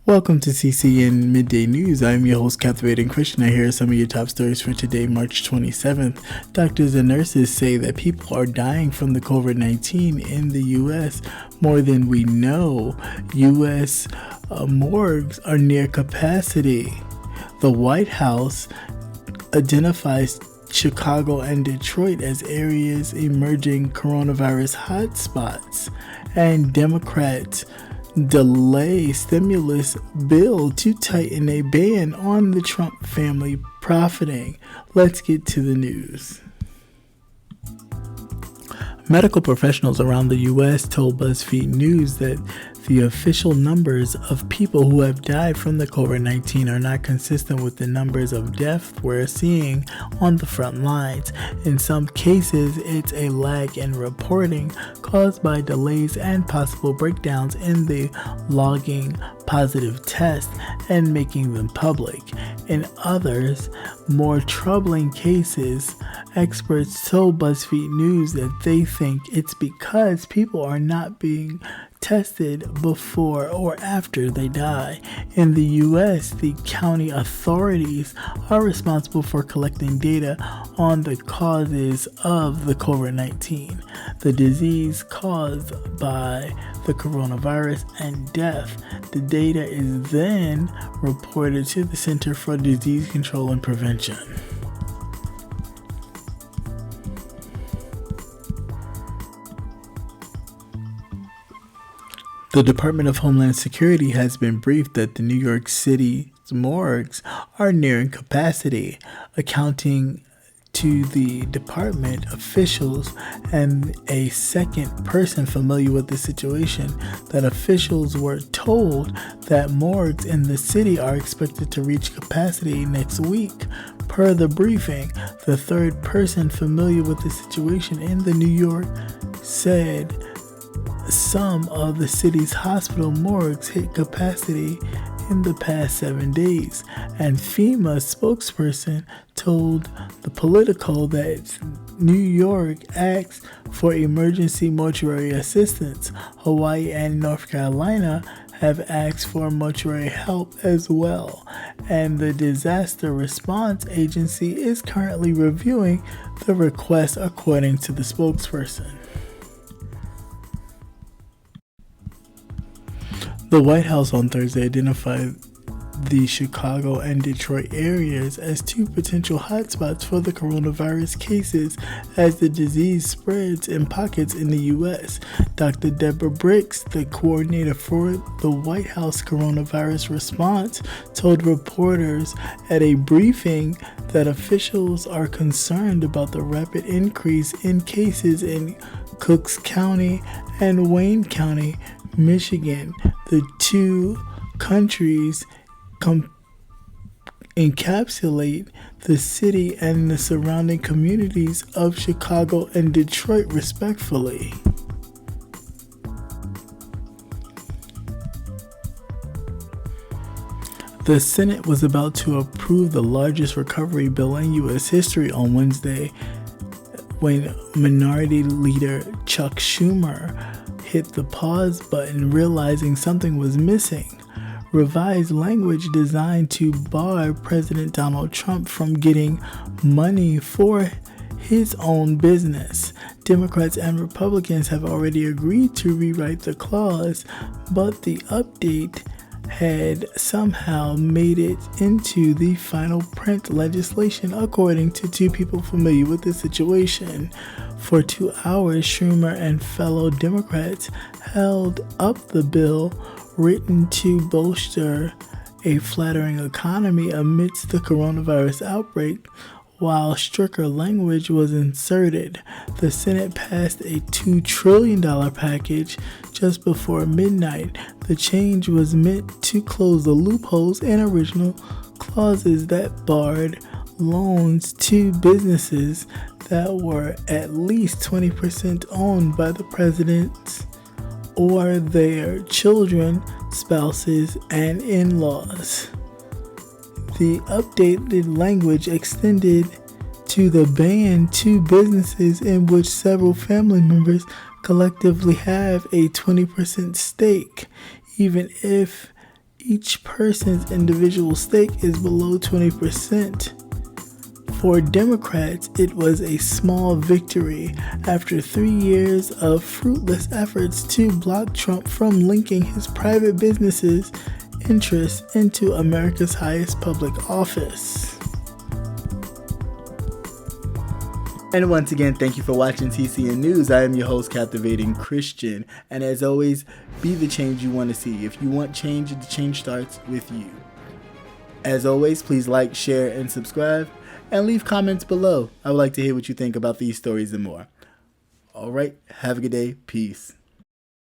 Welcome to CCN Midday News. I'm your host, Captivating Christian. Here are some of your top stories for today, March 27th. Doctors and nurses say that people are dying from the COVID-19 in the U.S. more than we know. U.S. morgues are near capacity. The White House identifies Chicago and Detroit as areas emerging coronavirus hotspots. And Democrats delay stimulus bill to tighten a ban on the Trump family profiting. Let's get to the news. Medical professionals around the U.S. told BuzzFeed News that the official numbers of people who have died from the COVID-19 are not consistent with the numbers of deaths we're seeing on the front lines. In some cases, it's a lag in reporting caused by delays and possible breakdowns in the logging positive tests and making them public. In others, more troubling cases, experts told BuzzFeed News that they think it's because people are not being tested before or after they die. In the U.S., the county authorities are responsible for collecting data on the causes of the COVID-19, the disease caused by the coronavirus, and death. The data is then reported to the Center for Disease Control and Prevention. The Department of Homeland Security has been briefed that the New York City's morgues are nearing capacity, accounting to the department officials and a second person familiar with the situation that officials were told that morgues in the city are expected to reach capacity next week. Per the briefing, the third person familiar with the situation in the New York said some of the city's hospital morgues hit capacity in the past 7 days, and FEMA spokesperson told the Politico that New York asked for emergency mortuary assistance. Hawaii and North Carolina have asked for mortuary help as well, and the Disaster Response Agency is currently reviewing the request, according to the spokesperson. The White House on Thursday identified the Chicago and Detroit areas as two potential hotspots for the coronavirus cases as the disease spreads in pockets in the U.S. Dr. Deborah Birx, the coordinator for the White House coronavirus response, told reporters at a briefing that officials are concerned about the rapid increase in cases in Cooks County and Wayne County, Michigan. The two countries encapsulate the city and the surrounding communities of Chicago and Detroit, respectively. The Senate was about to approve the largest recovery bill in U.S. history on Wednesday when Minority Leader Chuck Schumer hit the pause button, realizing something was missing. Revised language designed to bar President Donald Trump from getting money for his own business. Democrats and Republicans have already agreed to rewrite the clause, but the update had somehow made it into the final print legislation, according to two people familiar with the situation. For 2 hours, Schumer and fellow Democrats held up the bill written to bolster a flattering economy amidst the coronavirus outbreak. While stricter language was inserted, the Senate passed a $2 trillion package just before midnight. The change was meant to close the loopholes in original clauses that barred loans to businesses that were at least 20% owned by the president or their children, spouses, and in-laws. The updated language extended to the ban to businesses in which several family members collectively have a 20% stake, even each person's individual stake is below 20%. For Democrats, it was a small victory after 3 years of fruitless efforts to block Trump from linking his private businesses' interests into America's highest public office. And once again, thank you for watching TCN News. I am your host, Captivating Christian. And as always, be the change you want to see. If you want change, the change starts with you. As always, please like, share, and subscribe. And leave comments below. I would like to hear what you think about these stories and more. All right, have a good day. Peace.